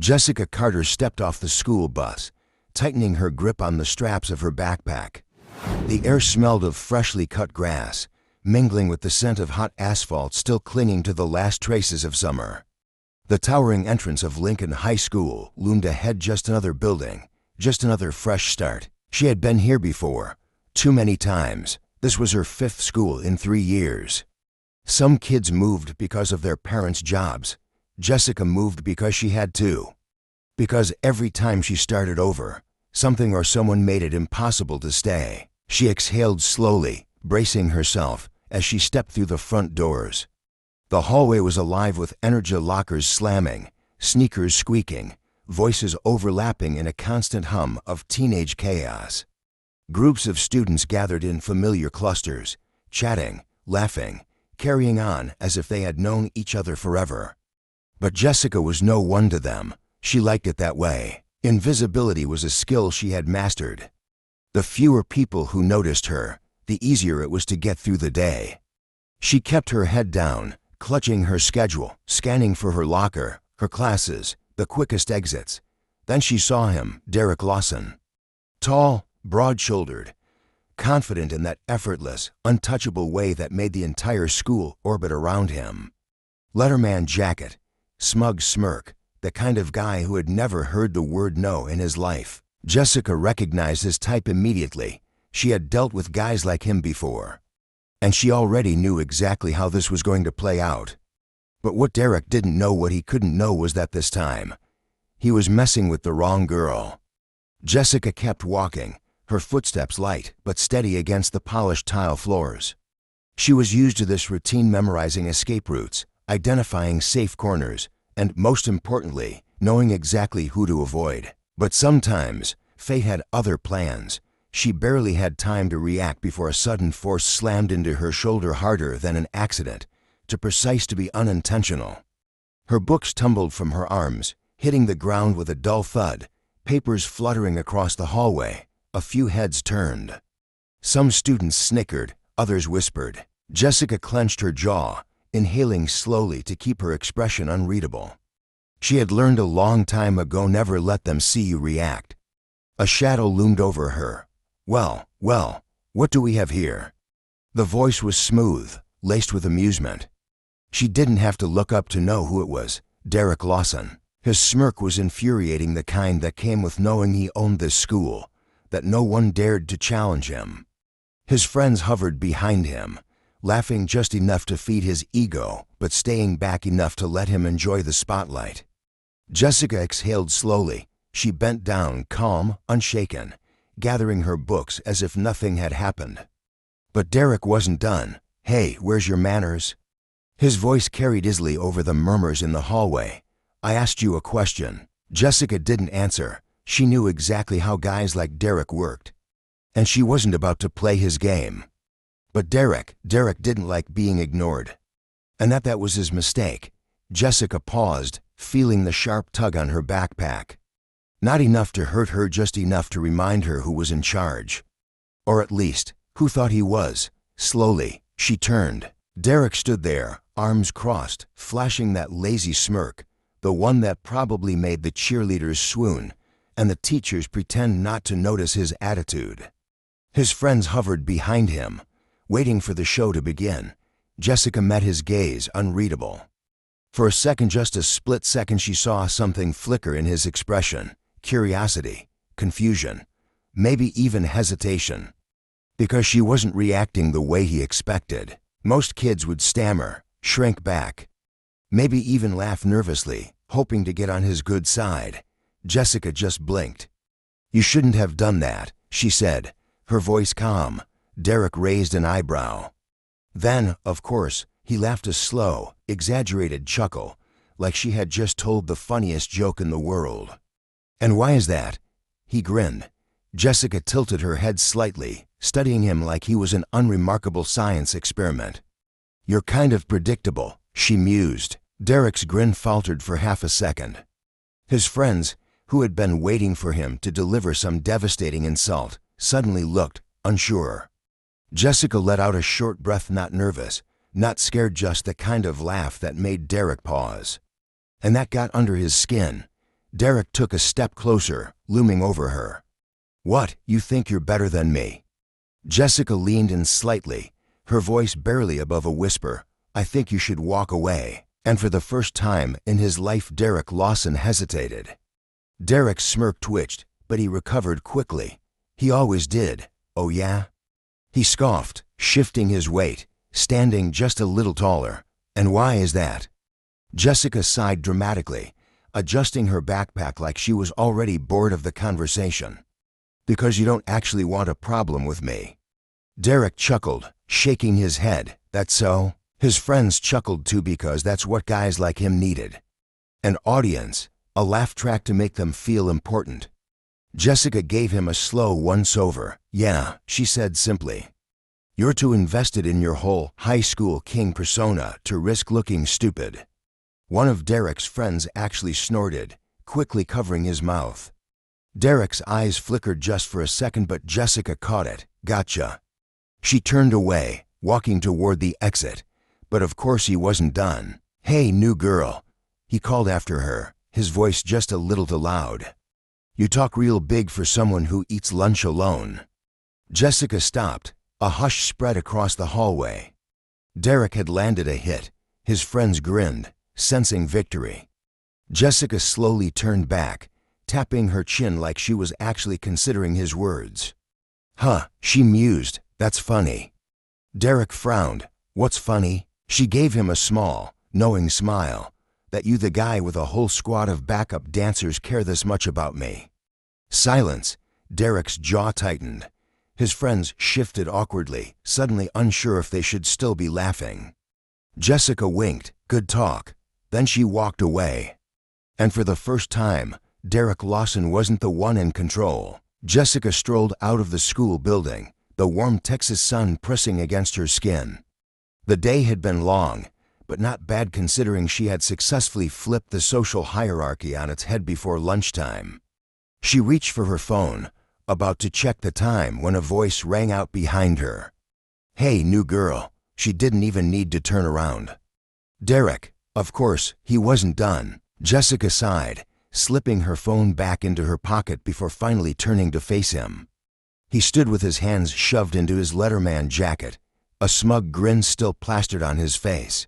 Jessica Carter stepped off the school bus, tightening her grip on the straps of her backpack. The air smelled of freshly cut grass, mingling with the scent of hot asphalt still clinging to the last traces of summer. The towering entrance of Lincoln High School loomed ahead, just another building, just another fresh start. She had been here before, too many times. This was her 5th school in 3 years. Some kids moved because of their parents' jobs. Jessica moved because she had to. Because every time she started over, something or someone made it impossible to stay. She exhaled slowly, bracing herself as she stepped through the front doors. The hallway was alive with energy, lockers slamming, sneakers squeaking, voices overlapping in a constant hum of teenage chaos. Groups of students gathered in familiar clusters, chatting, laughing, carrying on as if they had known each other forever. But Jessica was no one to them. She liked it that way. Invisibility was a skill she had mastered. The fewer people who noticed her, the easier it was to get through the day. She kept her head down, clutching her schedule, scanning for her locker, her classes, the quickest exits. Then she saw him, Derek Lawson. Tall, broad-shouldered, confident in that effortless, untouchable way that made the entire school orbit around him. Letterman jacket, smug smirk, the kind of guy who had never heard the word no in his life. Jessica recognized his type immediately. She had dealt with guys like him before, and she already knew exactly how this was going to play out. But what Derek didn't know, what he couldn't know, was that this time, he was messing with the wrong girl. Jessica kept walking, her footsteps light but steady against the polished tile floors. She was used to this routine, memorizing escape routes, identifying safe corners, and most importantly, knowing exactly who to avoid. But sometimes, fate had other plans. She barely had time to react before a sudden force slammed into her shoulder, harder than an accident, too precise to be unintentional. Her books tumbled from her arms, hitting the ground with a dull thud, papers fluttering across the hallway. A few heads turned. Some students snickered, others whispered. Jessica clenched her jaw, inhaling slowly to keep her expression unreadable. She had learned a long time ago, never let them see you react. A shadow loomed over her. Well, what do we have here? The voice was smooth, laced with amusement. She didn't have to look up to know who it was. Derek Lawson. His smirk was infuriating, the kind that came with knowing he owned this school, that no one dared to challenge him. His friends hovered behind him, laughing just enough to feed his ego, but staying back enough to let him enjoy the spotlight. Jessica exhaled slowly. She bent down, calm, unshaken, gathering her books as if nothing had happened. But Derek wasn't done. Hey, where's your manners? His voice carried easily over the murmurs in the hallway. I asked you a question. Jessica didn't answer. She knew exactly how guys like Derek worked, and she wasn't about to play his game. But Derek didn't like being ignored. And that was his mistake. Jessica paused, feeling the sharp tug on her backpack. Not enough to hurt her, just enough to remind her who was in charge. Or at least, who thought he was. Slowly, she turned. Derek stood there, arms crossed, flashing that lazy smirk, the one that probably made the cheerleaders swoon and the teachers pretend not to notice his attitude. His friends hovered behind him, waiting for the show to begin. Jessica met his gaze, unreadable. For a second, just a split second, she saw something flicker in his expression. Curiosity, confusion, maybe even hesitation. Because she wasn't reacting the way he expected. Most kids would stammer, shrink back, maybe even laugh nervously, hoping to get on his good side. Jessica just blinked. You shouldn't have done that, she said, her voice calm. Derek raised an eyebrow. Then, of course, he laughed, a slow, exaggerated chuckle, like she had just told the funniest joke in the world. And why is that? He grinned. Jessica tilted her head slightly, studying him like he was an unremarkable science experiment. You're kind of predictable, she mused. Derek's grin faltered for half a second. His friends, who had been waiting for him to deliver some devastating insult, suddenly looked unsure. Jessica let out a short breath, not nervous, not scared, just the kind of laugh that made Derek pause. And that got under his skin. Derek took a step closer, looming over her. "What, you think you're better than me?" Jessica leaned in slightly, her voice barely above a whisper. "I think you should walk away." And for the first time in his life, Derek Lawson hesitated. Derek's smirk twitched, but he recovered quickly. He always did. "Oh yeah?" He scoffed, shifting his weight, standing just a little taller. "And why is that?" Jessica sighed dramatically, adjusting her backpack like she was already bored of the conversation. "Because you don't actually want a problem with me." Derek chuckled, shaking his head. "That's so?" His friends chuckled too, because that's what guys like him needed. An audience, a laugh track to make them feel important. Jessica gave him a slow once-over. "Yeah," she said simply. "You're too invested in your whole high school king persona to risk looking stupid." One of Derek's friends actually snorted, quickly covering his mouth. Derek's eyes flickered just for a second, but Jessica caught it. "Gotcha." She turned away, walking toward the exit. But of course he wasn't done. "Hey, new girl," he called after her, his voice just a little too loud. "You talk real big for someone who eats lunch alone." Jessica stopped. A hush spread across the hallway. Derek had landed a hit. His friends grinned, sensing victory. Jessica slowly turned back, tapping her chin like she was actually considering his words. "Huh," she mused, "that's funny." Derek frowned. "What's funny?" She gave him a small, knowing smile. "That you, the guy with a whole squad of backup dancers, care this much about me." Silence. Derek's jaw tightened. His friends shifted awkwardly, suddenly unsure if they should still be laughing. Jessica winked. "Good talk." Then she walked away. And for the first time, Derek Lawson wasn't the one in control. Jessica strolled out of the school building, the warm Texas sun pressing against her skin. The day had been long, but not bad considering she had successfully flipped the social hierarchy on its head before lunchtime. She reached for her phone, about to check the time, when a voice rang out behind her. "Hey, new girl." She didn't even need to turn around. Derek. Of course, he wasn't done. Jessica sighed, slipping her phone back into her pocket before finally turning to face him. He stood with his hands shoved into his Letterman jacket, a smug grin still plastered on his face.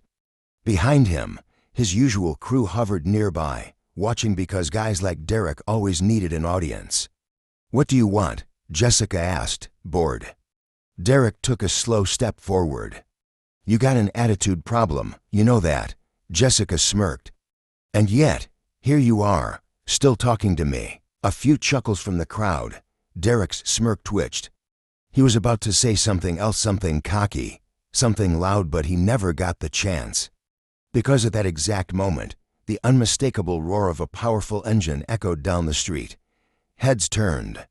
Behind him, his usual crew hovered nearby, watching because guys like Derek always needed an audience. "What do you want?" Jessica asked, bored. Derek took a slow step forward. "You got an attitude problem, you know that." Jessica smirked. "And yet, here you are, still talking to me." A few chuckles from the crowd. Derek's smirk twitched. He was about to say something else, something cocky, something loud, but he never got the chance. Because at that exact moment, the unmistakable roar of a powerful engine echoed down the street. Heads turned.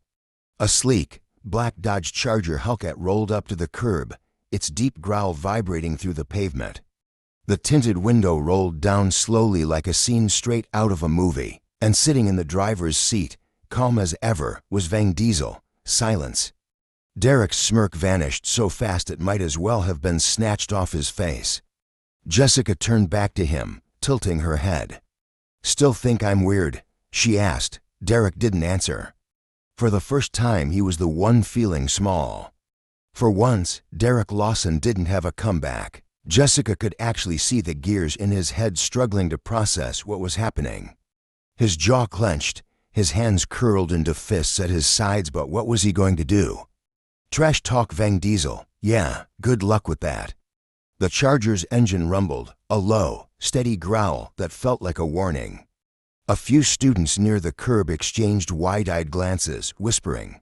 A sleek, black Dodge Charger Hellcat rolled up to the curb, its deep growl vibrating through the pavement. The tinted window rolled down slowly like a scene straight out of a movie, and sitting in the driver's seat, calm as ever, was Vang Diesel. Silence. Derek's smirk vanished so fast it might as well have been snatched off his face. Jessica turned back to him, tilting her head. "Still think I'm weird?" she asked. Derek didn't answer. For the first time, he was the one feeling small. For once, Derek Lawson didn't have a comeback. Jessica could actually see the gears in his head struggling to process what was happening. His jaw clenched, his hands curled into fists at his sides, but what was he going to do? Trash talk Vang Diesel? Yeah, good luck with that. The Charger's engine rumbled, a low, steady growl that felt like a warning. A few students near the curb exchanged wide-eyed glances, whispering.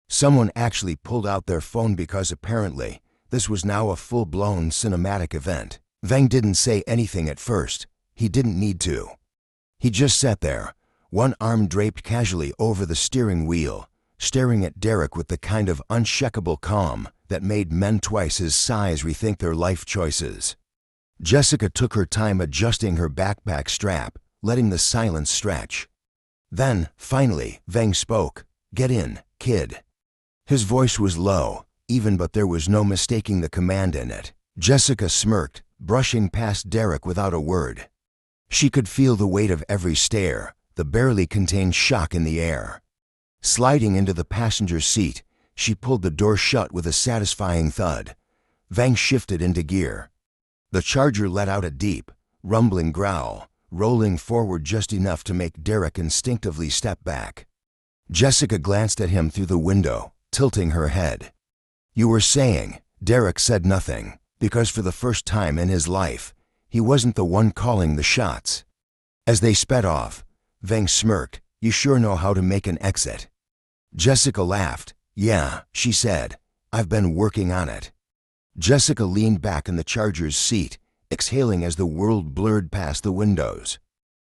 Someone actually pulled out their phone because apparently this was now a full-blown cinematic event. Vang didn't say anything at first. He didn't need to. He just sat there, one arm draped casually over the steering wheel, staring at Derek with the kind of unshakable calm that made men twice his size rethink their life choices. Jessica took her time adjusting her backpack strap, letting the silence stretch. Then, finally, Vang spoke. "Get in, kid." His voice was low, even, but there was no mistaking the command in it. Jessica smirked, brushing past Derek without a word. She could feel the weight of every stare, the barely contained shock in the air. Sliding into the passenger seat, she pulled the door shut with a satisfying thud. Vang shifted into gear. The Charger let out a deep, rumbling growl, rolling forward just enough to make Derek instinctively step back. Jessica glanced at him through the window, tilting her head. "You were saying," Derek said nothing, because for the first time in his life, he wasn't the one calling the shots. As they sped off, Vang smirked. "You sure know how to make an exit." Jessica laughed. "Yeah," she said. "I've been working on it." Jessica leaned back in the Charger's seat, exhaling as the world blurred past the windows.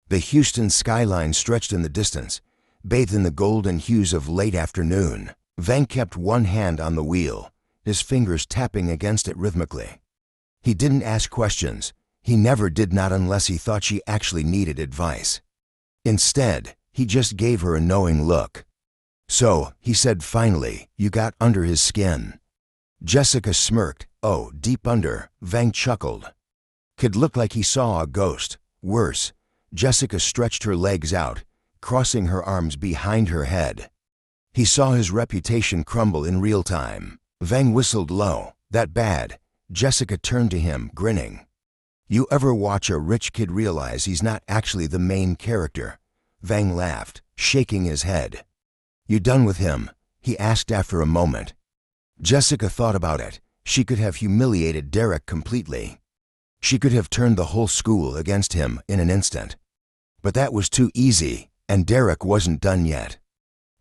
The Houston skyline stretched in the distance, bathed in the golden hues of late afternoon. Vang kept one hand on the wheel, his fingers tapping against it rhythmically. He didn't ask questions. He never did, not unless he thought she actually needed advice. Instead, he just gave her a knowing look. "So," he said finally, "you got under his skin." Jessica smirked. "Oh, deep under," Vang chuckled. Could look like he saw a ghost. Worse, Jessica stretched her legs out, crossing her arms behind her head. He saw his reputation crumble in real time. Vang whistled low. "That bad?" Jessica turned to him, grinning. "You ever watch a rich kid realize he's not actually the main character?" Vang laughed, shaking his head. "You done with him?" he asked after a moment. Jessica thought about it. She could have humiliated Derek completely. She could have turned the whole school against him in an instant. But that was too easy, and Derek wasn't done yet.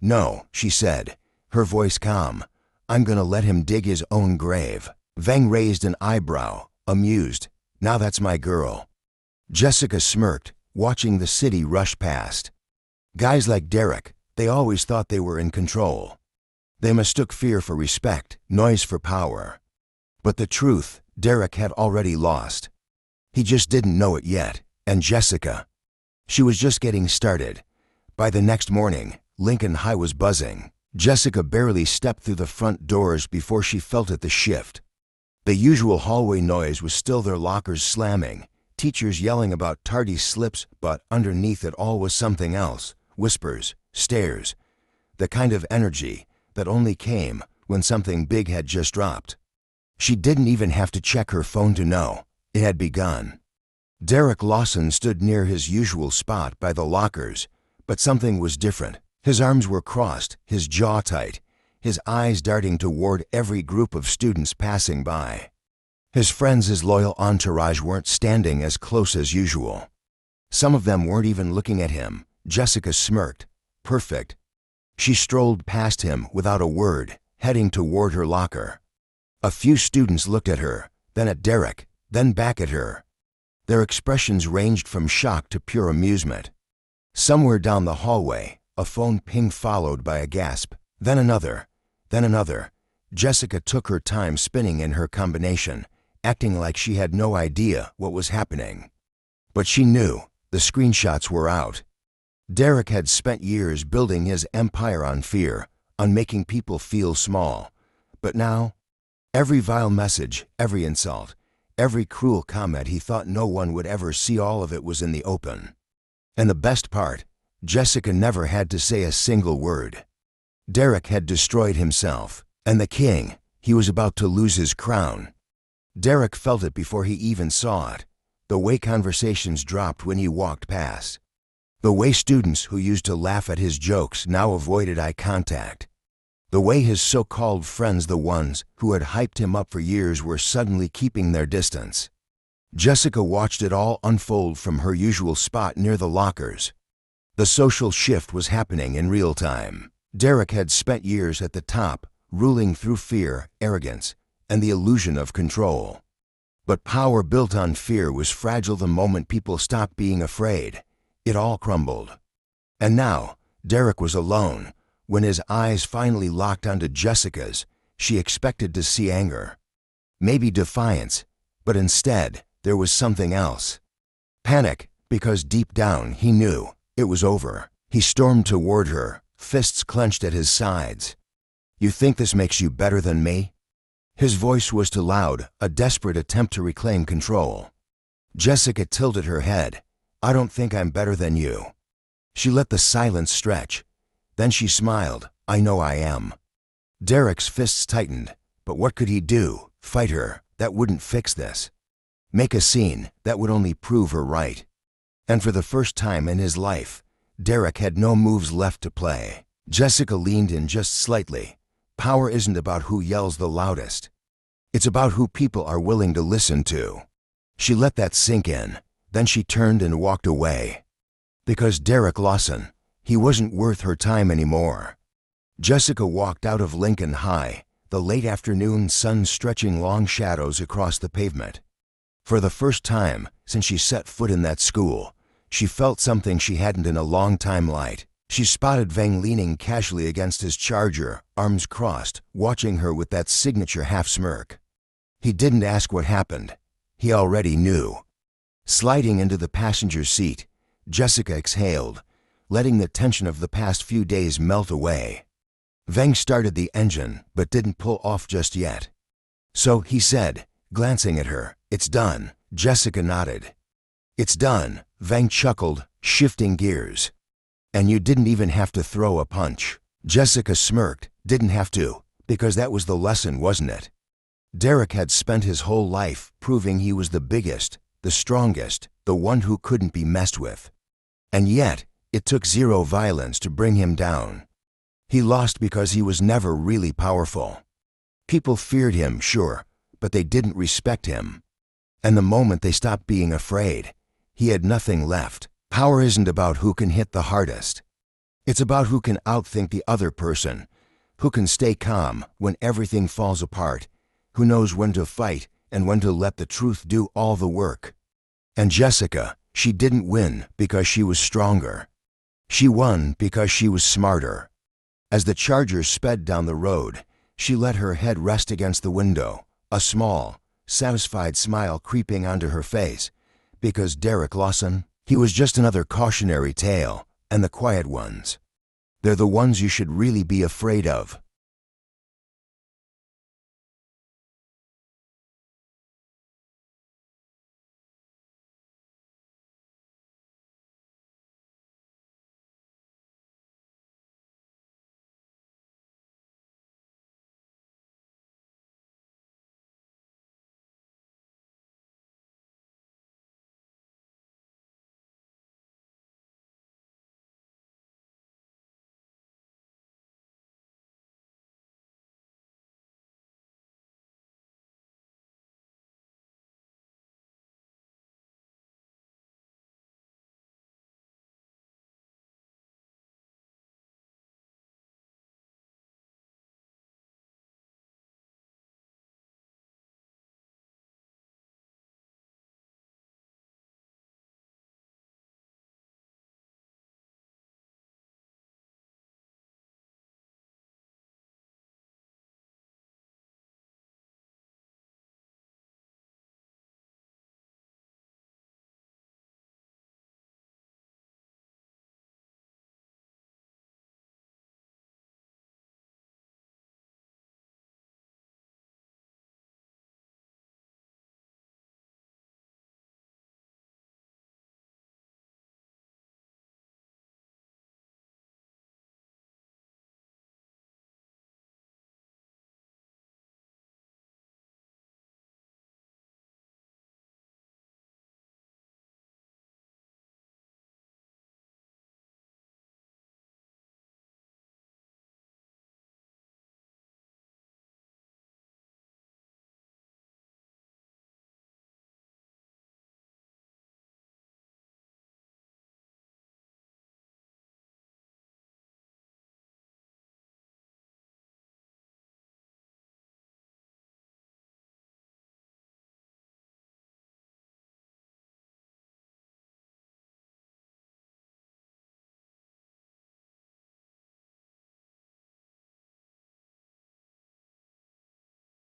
"No," she said, her voice calm. "I'm gonna let him dig his own grave." Vang raised an eyebrow, amused. "Now that's my girl." Jessica smirked, watching the city rush past. Guys like Derek, they always thought they were in control. They mistook fear for respect, noise for power. But the truth, Derek had already lost. He just didn't know it yet, and Jessica, she was just getting started. By the next morning, Lincoln High was buzzing. Jessica barely stepped through the front doors before she felt it the shift. The usual hallway noise was still their lockers slamming, teachers yelling about tardy slips, but underneath it all was something else. Whispers, stares, the kind of energy that only came when something big had just dropped. She didn't even have to check her phone to know. It had begun. Derek Lawson stood near his usual spot by the lockers, but something was different. His arms were crossed, his jaw tight, his eyes darting toward every group of students passing by. His friends, his loyal entourage, weren't standing as close as usual. Some of them weren't even looking at him. Jessica smirked. Perfect. She strolled past him without a word, heading toward her locker. A few students looked at her, then at Derek, then back at her. Their expressions ranged from shock to pure amusement. Somewhere down the hallway, a phone ping followed by a gasp, then another, then another. Jessica took her time spinning in her combination, acting like she had no idea what was happening. But she knew. The screenshots were out. Derek had spent years building his empire on fear, on making people feel small. But now, every vile message, every insult, every cruel comment, he thought no one would ever see, all of it was in the open. And the best part, Jessica never had to say a single word. Derek had destroyed himself, and the king, he was about to lose his crown. Derek felt it before he even saw it, the way conversations dropped when he walked past. The way students who used to laugh at his jokes now avoided eye contact. The way his so-called friends, the ones who had hyped him up for years, were suddenly keeping their distance. Jessica watched it all unfold from her usual spot near the lockers. The social shift was happening in real time. Derek had spent years at the top, ruling through fear, arrogance, and the illusion of control. But power built on fear was fragile. The moment people stopped being afraid, it all crumbled. And now, Derek was alone. When his eyes finally locked onto Jessica's, she expected to see anger, maybe defiance, but instead, there was something else. Panic, because deep down he knew it was over. He stormed toward her, fists clenched at his sides. "You think this makes you better than me?" His voice was too loud, a desperate attempt to reclaim control. Jessica tilted her head. "I don't think I'm better than you." She let the silence stretch. Then she smiled. I know I am. Derek's fists tightened. But what could he do? Fight her? That wouldn't fix this. Make a scene? That would only prove her right. And for the first time in his life, Derek had no moves left to play. Jessica leaned in just slightly. Power isn't about who yells the loudest. It's about who people are willing to listen to. She let that sink in. Then she turned and walked away. Because Derek Lawson, he wasn't worth her time anymore. Jessica walked out of Lincoln High, the late afternoon sun stretching long shadows across the pavement. For the first time since she set foot in that school, she felt something she hadn't in a long time. Light. She spotted Vang leaning casually against his Charger, arms crossed, watching her with that signature half-smirk. He didn't ask what happened. He already knew. Sliding into the passenger seat, Jessica exhaled, letting the tension of the past few days melt away. Vang started the engine, but didn't pull off just yet. So he said, glancing at her, "It's done." Jessica nodded. "It's done," Vang chuckled, shifting gears. "And you didn't even have to throw a punch." Jessica smirked. Didn't have to, because that was the lesson, wasn't it? Derek had spent his whole life proving he was the biggest, the strongest, the one who couldn't be messed with. And yet, it took zero violence to bring him down. He lost because he was never really powerful. People feared him, sure, but they didn't respect him. And the moment they stopped being afraid, he had nothing left. Power isn't about who can hit the hardest. It's about who can outthink the other person, who can stay calm when everything falls apart, who knows when to fight and when to let the truth do all the work. And Jessica, she didn't win because she was stronger. She won because she was smarter. As the Charger sped down the road, she let her head rest against the window, a small, satisfied smile creeping onto her face, because Derek Lawson, he was just another cautionary tale, and the quiet ones, they're the ones you should really be afraid of.